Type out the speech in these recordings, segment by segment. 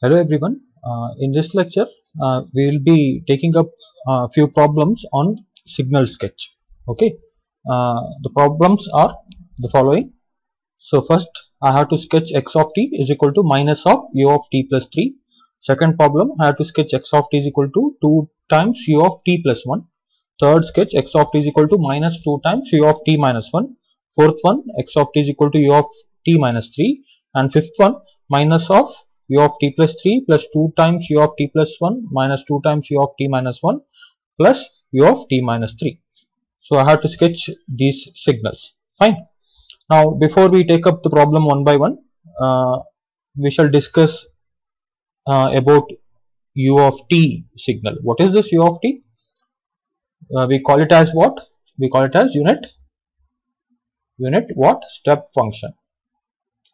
Hello everyone. In this lecture, we will be taking up a few problems on signal sketch. Okay. The problems are the following. So first, I have to sketch x of t is equal to minus of u of t plus 3. Second problem, I have to sketch x of t is equal to 2 times u of t plus 1. Third sketch, x of t is equal to minus 2 times u of t minus 1. Fourth one, x of t is equal to u of t minus 3. And fifth one, minus of u of t plus 3 plus 2 times u of t plus 1 minus 2 times u of t minus 1 plus u of t minus 3. So I have to sketch these signals. Fine. Now before we take up the problem one by one, we shall discuss about u of t signal. What is this u of t? We call it as what? We call it as unit what? Step function.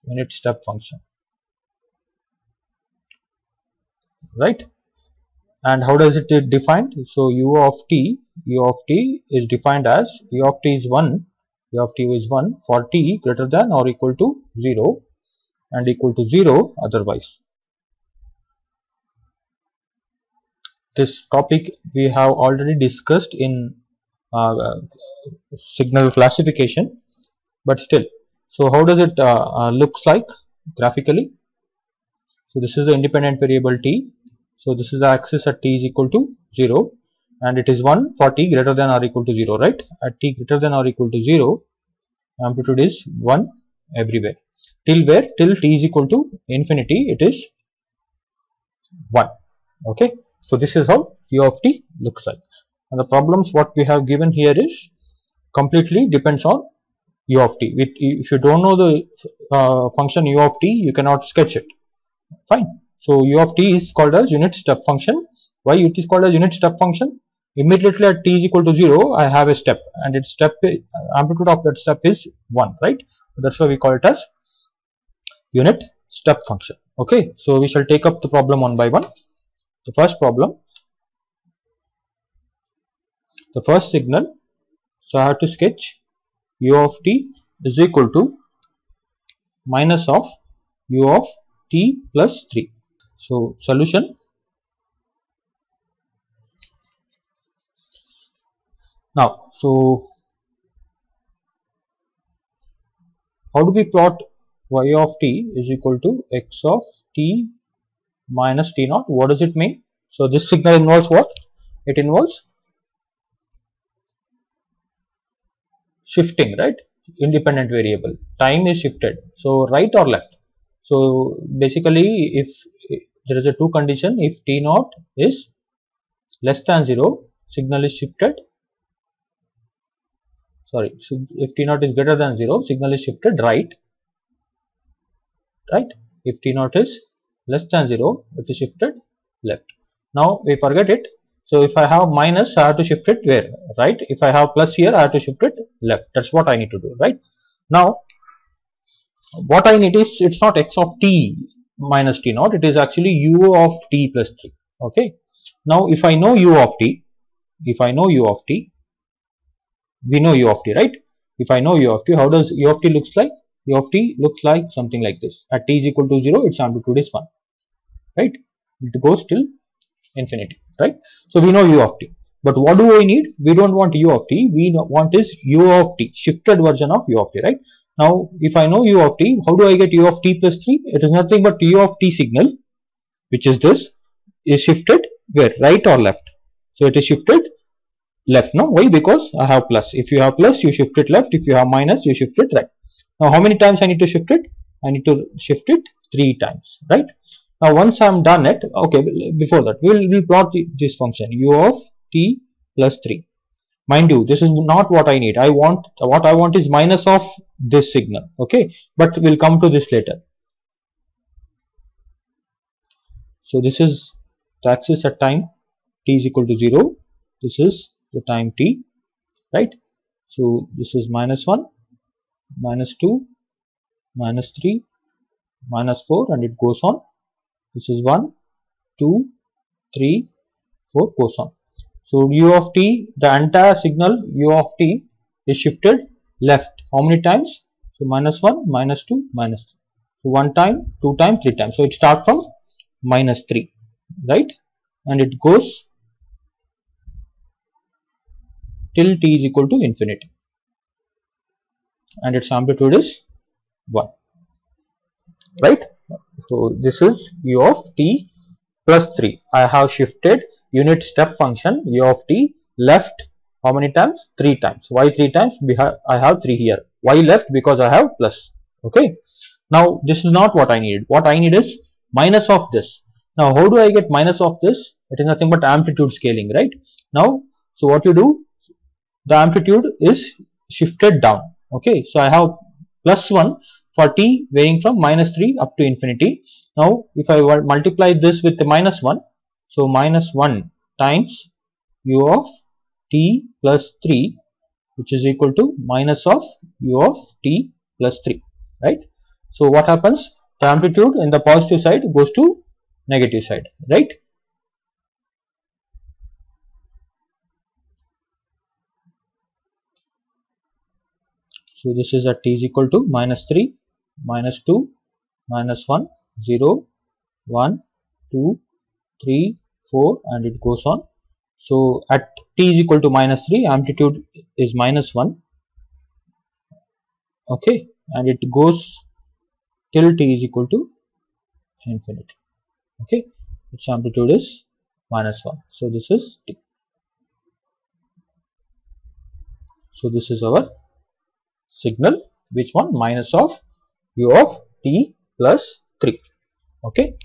Unit step function. Right? And how does it defined? So u of t is defined as u of t is 1 for t greater than or equal to 0 and equal to 0 otherwise. This topic we have already discussed in signal classification, but still, so how does it looks like graphically? So this is the independent variable t. So this is the axis at t is equal to 0 and it is 1 for t greater than or equal to 0, right? At t greater than or equal to 0, amplitude is 1 everywhere. Till where? Till t is equal to infinity, it is 1. Okay. So this is how u of t looks like. And the problems what we have given here is completely depends on u of t. If you don't know the function u of t, you cannot sketch it. Fine. So u of t is called as unit step function. Why it is called as unit step function? Immediately at t is equal to 0, I have a step, and its step amplitude of that step is 1, right? That's why we call it as unit step function. Okay. So we shall take up the problem one by one. The first problem, the first signal. So I have to sketch u of t is equal to minus of u of t plus 3. So solution. Now, so how do we plot y of t is equal to x of t minus t naught? What does it mean? So this signal involves what? It involves shifting, right? Independent variable. Time is shifted. So right or left. So basically, if there is a two condition, if t naught is less than 0, signal is shifted. Sorry, so if t naught is greater than 0, signal is shifted right. Right? If t naught is less than 0, it is shifted left. Now we forget it. So if I have minus, I have to shift it where? Right? If I have plus here, I have to shift it left. That's what I need to do. Right? Now, what I need is, it's not x of t minus t naught, it is actually u of t plus 3. Okay. Now if I know u of t, we know u of t, right? If I know u of t, how does u of t looks like? U of t looks like something like this. At t is equal to 0, its amplitude is 1. Right? It goes till infinity. Right? So we know u of t. But what do we need? We don't want u of t. We want is u of t, shifted version of u of t. Right? Now, if I know u of t, how do I get u of t plus 3? It is nothing but u of t signal, which is this, is shifted where? Right or left? So it is shifted left. No? Why? Because I have plus. If you have plus, you shift it left. If you have minus, you shift it right. Now, how many times I need to shift it? I need to shift it 3 times. Right? Now, once I am done it, okay, before that, we'll plot this function u of t plus 3. Mind you, this is not what I need. What I want is minus of this signal. Okay, but we'll come to this later. So this is the axis at time t is equal to 0. This is the time t, right? So this is minus 1, minus 2, minus 3, minus 4 and it goes on. This is 1, 2, 3, 4 goes on. So u of t, the entire signal u of t is shifted left. How many times? So minus 1, minus 2, minus 3. So 1 time, 2 times, 3 times. So it starts from minus 3, right? And it goes till t is equal to infinity. And its amplitude is 1, right? So this is u of t plus 3. I have shifted unit step function u of t left how many times? 3 times. Why 3 times? Because I have 3 here. Why left? Because I have plus. Okay. Now this is not what I need. What I need is minus of this. Now how do I get minus of this? It is nothing but amplitude scaling, right? Now, so what you do? The amplitude is shifted down. Okay. So I have plus 1 for t varying from minus 3 up to infinity. Now if I multiply this with the minus 1, so minus 1 times u of t plus 3, which is equal to minus of u of t plus 3, right? So what happens? The amplitude in the positive side goes to negative side, right? So this is at t is equal to minus 3, minus 2, minus 1, 0, 1, 2, 3, 4 and it goes on. So at t is equal to minus 3, amplitude is minus 1, okay, and it goes till t is equal to infinity, okay, its amplitude is minus 1. So this is t. So this is our signal, which one? Minus of u of t plus 3, okay.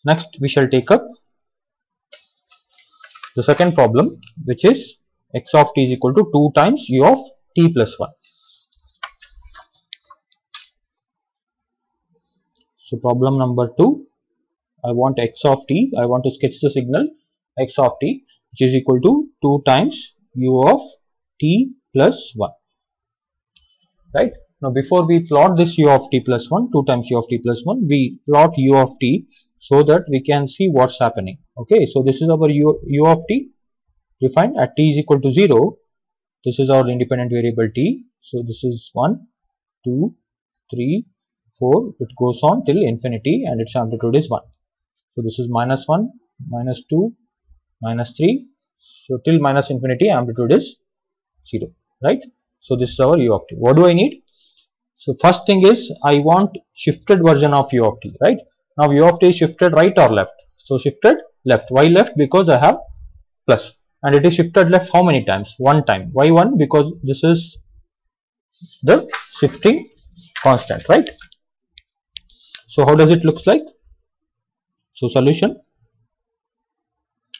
Next we shall take up the second problem, which is x of t is equal to 2 times u of t plus 1. So problem number 2, I want x of t, I want to sketch the signal x of t, which is equal to 2 times u of t plus 1, right. Now before we plot this u of t plus 1, 2 times u of t plus 1, we plot u of t so that we can see what's happening, okay. So this is our u of t defined at t is equal to 0. This is our independent variable t. So this is 1, 2, 3, 4, it goes on till infinity and its amplitude is 1. So this is minus 1, minus 2, minus 3. So till minus infinity amplitude is 0, right. So this is our u of t. What do I need? So first thing is I want shifted version of u of t, right. Now u of t is shifted right or left? So shifted left. Why left? Because I have plus, and it is shifted left how many times? 1 time. Why 1? Because this is the shifting constant, right. So how does it looks like? So solution.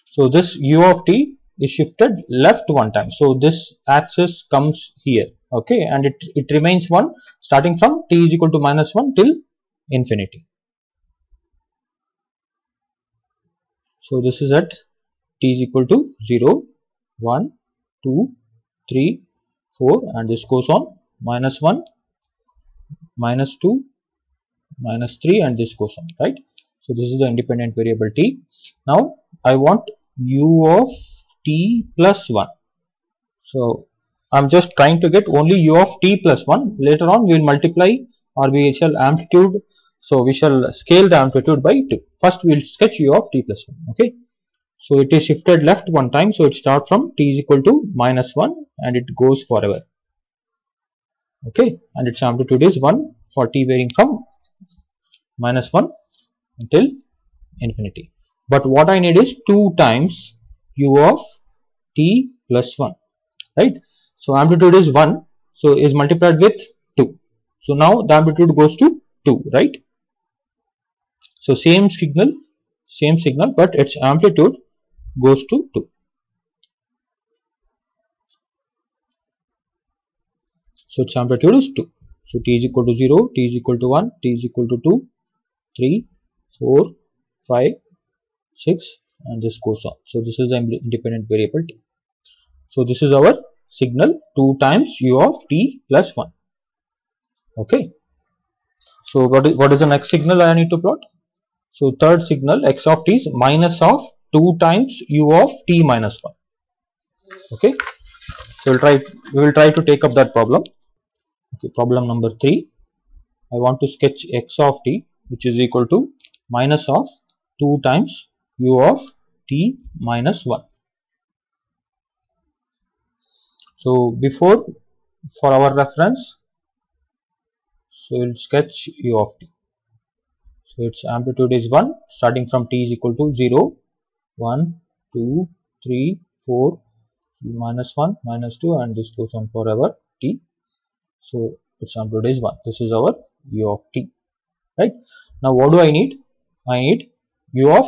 So this u of t is shifted left 1 time. So this axis comes here, okay, and it remains 1 starting from t is equal to minus 1 till infinity. So this is at t is equal to 0, 1, 2, 3, 4 and this goes on minus 1, minus 2, minus 3 and this goes on, right. So this is the independent variable t. Now I want u of t plus 1. So I'm just trying to get only u of t plus 1. Later on we will multiply or we shall amplitude. So we shall scale the amplitude by 2. First we will sketch u of t plus 1, okay. So it is shifted left 1 time. So it starts from t is equal to minus 1 and it goes forever, okay, and its amplitude is 1 for t varying from minus 1 until infinity. But what I need is 2 times u of t plus 1, right. So amplitude is 1, so is multiplied with 2. So now the amplitude goes to 2, right. So same signal, but its amplitude goes to 2. So its amplitude is 2. So t is equal to 0, t is equal to 1, t is equal to 2, 3, 4, 5, 6 and this goes on. So this is the independent variable t. So this is our signal 2 times u of t plus 1, okay. So what is the next signal I need to plot? So third signal x of t is minus of 2 times u of t minus 1. Okay. So we will try to take up that problem. Okay, problem number 3. I want to sketch x of t which is equal to minus of 2 times u of t minus 1. So before, for our reference, so we'll sketch u of t. So its amplitude is 1 starting from t is equal to 0, 1, 2, 3, 4, minus 1, minus 2, and this goes on forever t. So its amplitude is 1. This is our u of t, right? Now what do I need? I need u of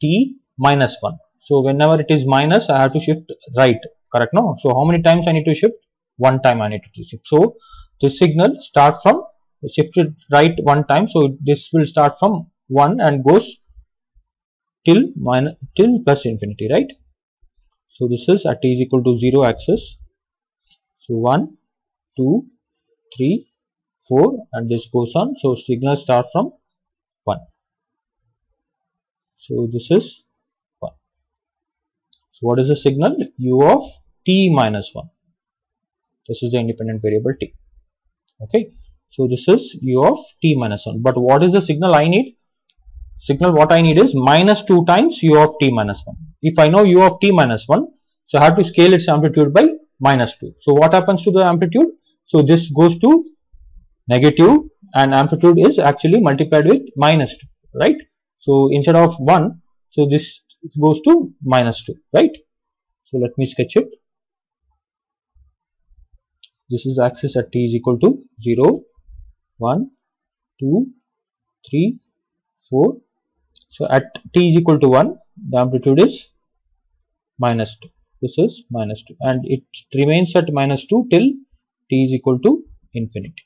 t minus 1. So whenever it is minus, I have to shift right, correct? No? So how many times I need to shift? One time I need to shift. So this signal starts from shifted right one time. So this will start from 1 and goes till plus infinity, right? So this is at t is equal to 0 axis. So 1, 2, 3, 4, and this goes on. So signal starts from 1. So this is 1. So what is the signal? U of t minus 1. This is the independent variable t. Okay. So this is u of t minus 1. But what is the signal I need? Signal what I need is minus 2 times u of t minus 1. If I know u of t minus 1, so I have to scale its amplitude by minus 2. So what happens to the amplitude? So this goes to negative and amplitude is actually multiplied with minus 2, right? So instead of 1, so this goes to minus 2, right? So let me sketch it. This is the axis at t is equal to 0, 1, 2, 3, 4. So at t is equal to 1, the amplitude is minus 2. This is minus 2 and it remains at minus 2 till t is equal to infinity.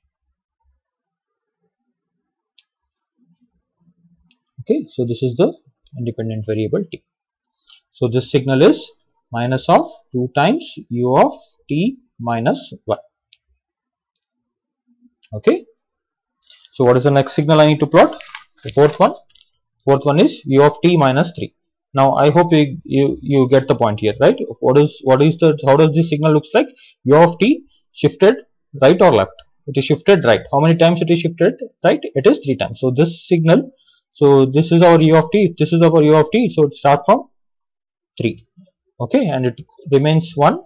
Okay, so this is the independent variable t. So this signal is minus of 2 times u of t minus 1. Okay. So what is the next signal I need to plot? The fourth one. Fourth one is u of t minus 3. Now I hope you get the point here, right? How does this signal looks like? U of t shifted right or left? It is shifted right. How many times it is shifted right? It is 3 times. So this signal, so this is our u of t. If this is our u of t, so it starts from 3. Okay, and it remains 1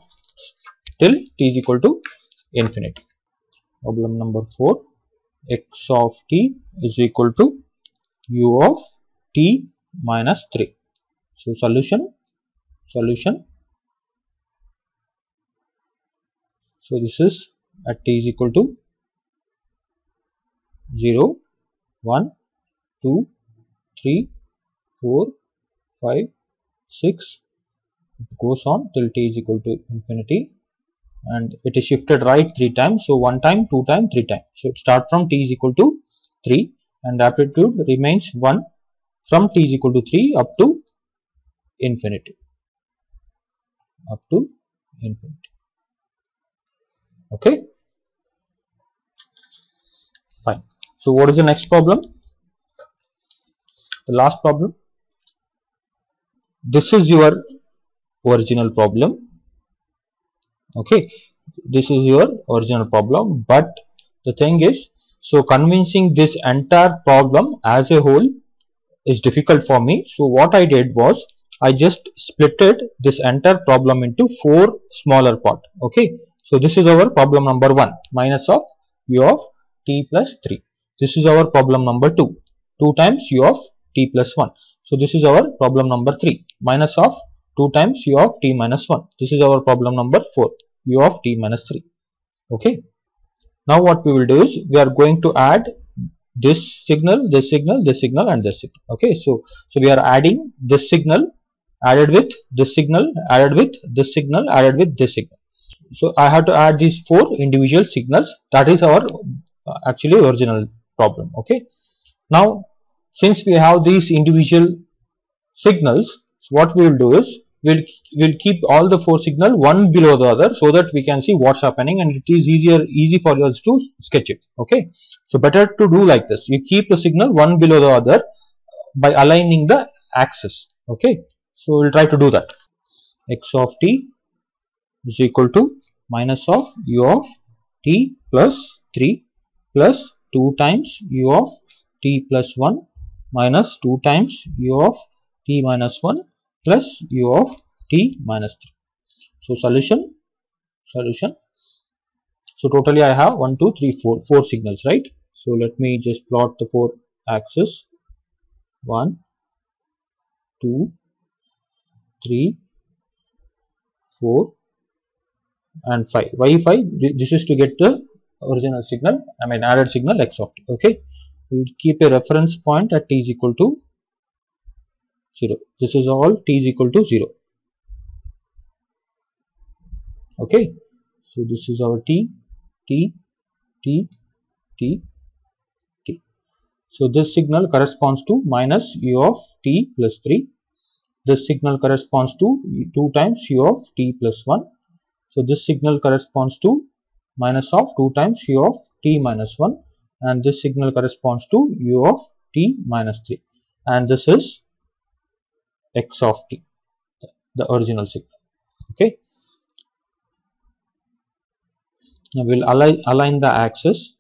till t is equal to infinity. Problem number 4. X of t is equal to u of t minus 3. So solution. So this is at t is equal to 0, 1, 2, 3, 4, 5, 6. It goes on till t is equal to infinity, and it is shifted right 3 times. So 1 time, 2 times, 3 times. So it starts from t is equal to 3 and amplitude remains 1 from t is equal to 3 up to infinity. Okay, fine. So what is the next problem? The last problem. This is your original problem. Okay, this is your original problem, but the thing is, so convincing this entire problem as a whole is difficult for me. So what I did was I just splitted this entire problem into 4 smaller parts. Okay, so this is our problem number 1, minus of u of t plus 3. This is our problem number 2, 2 times u of t plus 1. So this is our problem number 3, minus of 2 times u of t minus 1. This is our problem number 4, u of t minus 3. Okay. Now what we will do is we are going to add this signal, this signal, this signal, and this signal. Okay. So we are adding this signal added with this signal, added with this signal, added with this signal. So I have to add these 4 individual signals. That is our actually original problem. Okay. Now since we have these individual signals, so what we will do is we'll keep all the 4 signal one below the other, so that we can see what's happening, and it is easy for us to sketch it. Okay, so better to do like this. You keep the signal one below the other by aligning the axis. Okay, so we'll try to do that. X of t is equal to minus of u of t plus 3 plus 2 times u of t plus 1 minus 2 times u of t minus 1 plus u of t minus 3. So solution. So totally I have 1, 2, 3, 4 signals, right? So let me just plot the 4 axes. 1, 2, 3, 4 and 5. Why 5? This is to get the original signal, added signal x of t. Okay, we'll keep a reference point at t is equal to 0. This is all t is equal to 0. Okay, so this is our t. So this signal corresponds to minus u of t plus 3. This signal corresponds to 2 times u of t plus 1. So this signal corresponds to minus of 2 times u of t minus 1, and this signal corresponds to u of t minus 3, and this is x of t, the original signal. Okay, now we'll align the axis.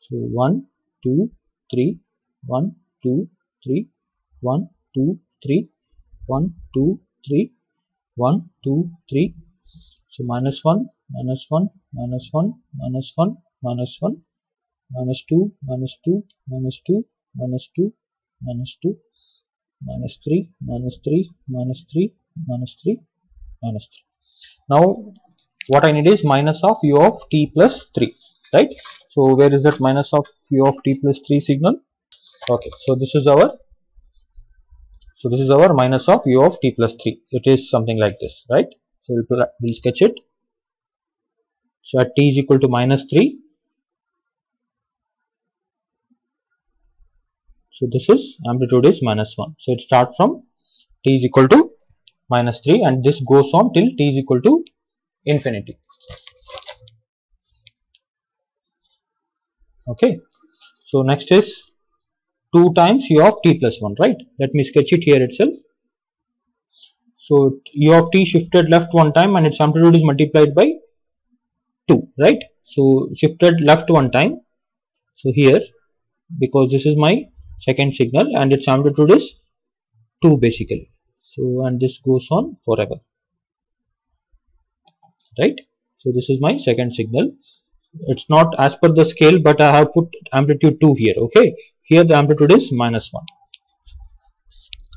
So 1, 2, 3, 1, 2, 3, 1, 2, 3, 1, 2, 3, 1, 2, 3. So minus 1, minus 1, minus 1, minus 1, minus 1, minus 2, minus 2, minus 2, minus 2, minus 2, minus 3, minus 3, minus 3, minus 3, minus 3. Now what I need is minus of u of t plus 3, right? So where is that minus of u of t plus 3 signal? Okay, so this is our minus of u of t plus 3. It is something like this, right? So we'll sketch it. So at t is equal to minus 3, so this is amplitude is minus 1. So it starts from t is equal to minus 3, and this goes on till t is equal to infinity. Okay, so next is 2 times u of t plus 1, right? Let me sketch it here itself. So u of t shifted left one time and its amplitude is multiplied by 2, right? So shifted left one time. So here, because this is my second signal and its amplitude is 2 basically. So and this goes on forever, right? So this is my second signal. It's not as per the scale, but I have put amplitude 2 here. Okay, here the amplitude is minus 1.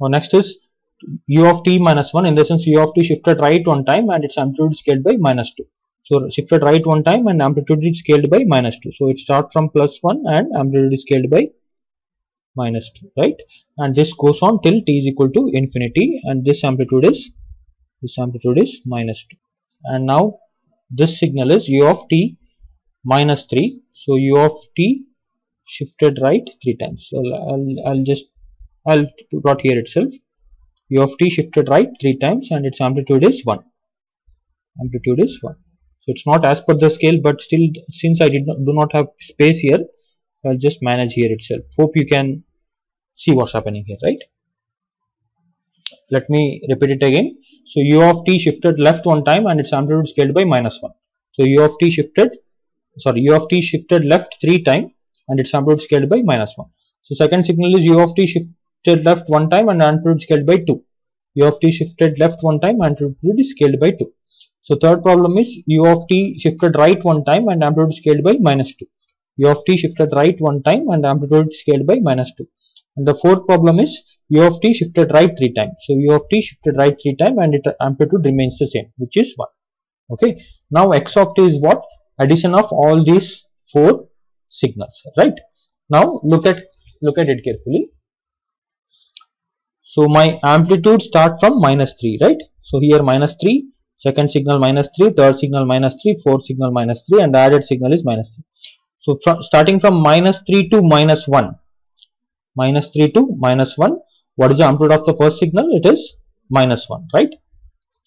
Now next is u of t minus 1, in the sense u of t shifted right one time and its amplitude is scaled by minus 2. So shifted right one time and amplitude is scaled by minus 2. So it starts from plus 1 and amplitude is scaled by minus 2, right? And this goes on till t is equal to infinity, and this amplitude is minus 2. And now this signal is u of t minus 3. So u of t shifted right 3 times. So I'll plot here itself. U of t shifted right 3 times and its amplitude is 1. So it's not as per the scale, but still, since I do not have space here, I'll just manage here itself. Hope you can see what's happening here, right? Let me repeat it again. So u of t shifted left one time and its amplitude scaled by minus 1. So u of t shifted left 3 times and its amplitude scaled by minus 1. So second signal is u of t shifted left one time and amplitude scaled by 2. U of t shifted left one time and amplitude is scaled by 2. So third problem is u of t shifted right one time and amplitude scaled by minus 2. U of t shifted right one time and amplitude scaled by minus 2. And the fourth problem is u of t shifted right 3 times. So u of t shifted right 3 times and its amplitude remains the same, which is 1. Okay. Now x of t is what? Addition of all these 4 signals, right? Now look at it carefully. So my amplitude start from minus 3, right? So here minus 3, second signal minus 3, third signal minus 3, fourth signal minus 3, and the added signal is minus 3. So starting from -3 to -1, -3 to -1, what is the amplitude of the first signal? It is -1, right?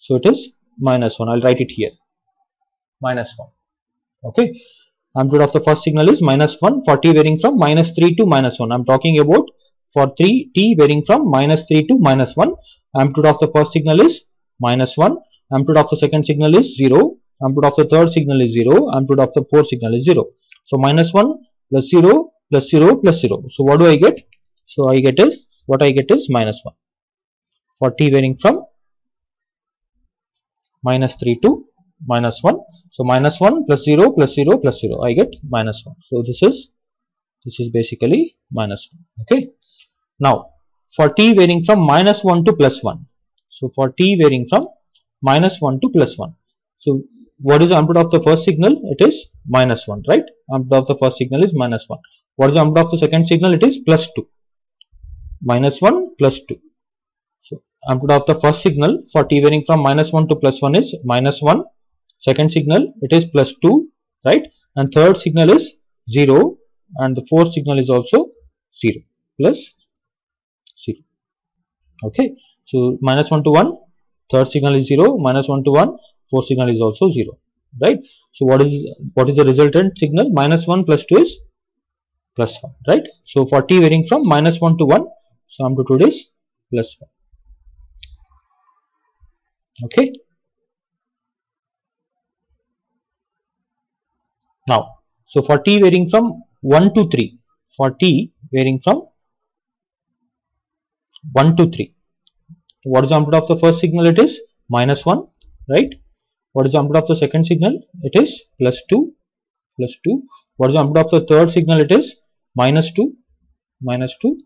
So it is -1. I'll write it here, -1. Okay, amplitude of the first signal is -1 for t varying from -3 to -1. I'm talking about for t varying from -3 to -1. Amplitude of the first signal is -1. Amplitude of the second signal is 0. Amplitude of the third signal is 0. Amplitude of the fourth signal is 0. So -1 plus 0 plus 0 plus 0. So what do I get? So I get is what I get is -1 for t varying from -3 to -1. So -1 plus 0 plus 0 plus 0. I get -1. So this is basically -1. Okay. Now for t varying from -1 to +1. So for t varying from -1 to +1. So what is the amplitude of the first signal? It is -1, right? Amplitude of the first signal is -1. What is the amplitude of the second signal? It is +2. -1 plus 2. So amplitude of the first signal for t varying from -1 to +1 is -1. Second signal it is +2, right? And third signal is 0, and the fourth signal is also 0 plus 0. Okay. So -1 to 1, third signal is 0, -1 to 1, fourth signal is also 0, right? So what is the resultant signal? -1 plus 2 is +1, right? So for t varying from -1 to 1, so amplitude is +1. Okay. Now, so for t varying from 1 to 3, for t varying from 1 to 3, what is the amplitude of the first signal? It is -1, right? What is the amplitude of the second signal? It is +2, +2. What is the amplitude of the third signal? It is -2, -2.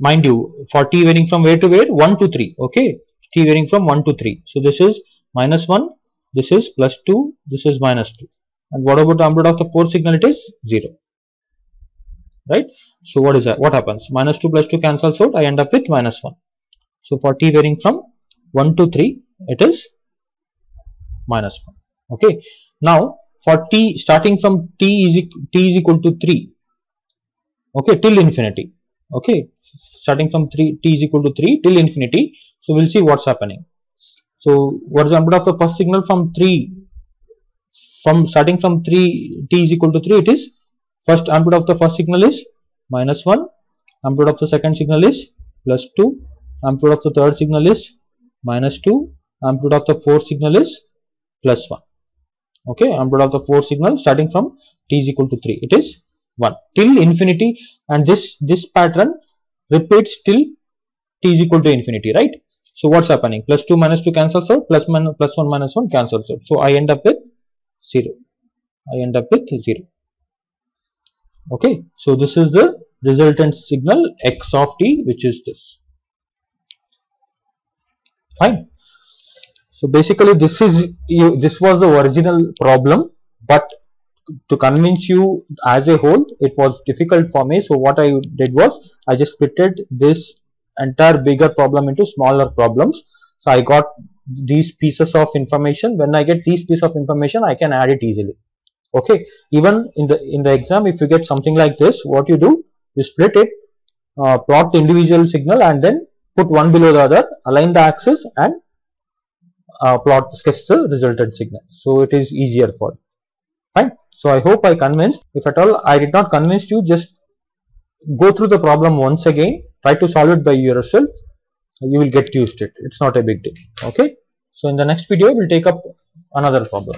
Mind you, for t varying from where to where? 1 to 3. Okay, t varying from 1 to 3. So this is -1, this is +2, this is -2. And what about the amplitude of the fourth signal? It is 0, right? So what is that? What happens? -2 plus 2 cancels out. I end up with -1. So for t varying from 1 to 3, it is -1. Okay. Now for t starting from t is equal to 3. Okay, till infinity. Okay, starting from 3, t is equal to 3 till infinity. So we'll see what's happening. So what is the amplitude of the first signal from 3? From starting from 3, t is equal to 3, it is first amplitude of the first signal is -1, amplitude of the second signal is +2, amplitude of the third signal is -2, amplitude of the fourth signal is +1. Okay, amplitude of the fourth signal starting from t is equal to 3, it is 1 till infinity, and this pattern repeats till t is equal to infinity, right? So what's happening? +2 minus 2 cancels out, +1 minus 1 cancels out. So I end up with 0. I end up with 0. Okay, so this is the resultant signal x of t, which is this. Fine. So basically this was the original problem, but to convince you as a whole, it was difficult for me. So what I did was I just splitted this entire bigger problem into smaller problems. So I got these pieces of information. When I get these pieces of information, I can add it easily. Okay, even in the exam, if you get something like this, what you do, you split it, plot the individual signal, and then put one below the other, align the axis, and sketch the resultant signal. So it is easier for you. Fine. So I hope I convinced. If at all I did not convince you, just go through the problem once again, try to solve it by yourself. You will get used to it. It's not a big deal. Okay. So in the next video, we'll take up another problem.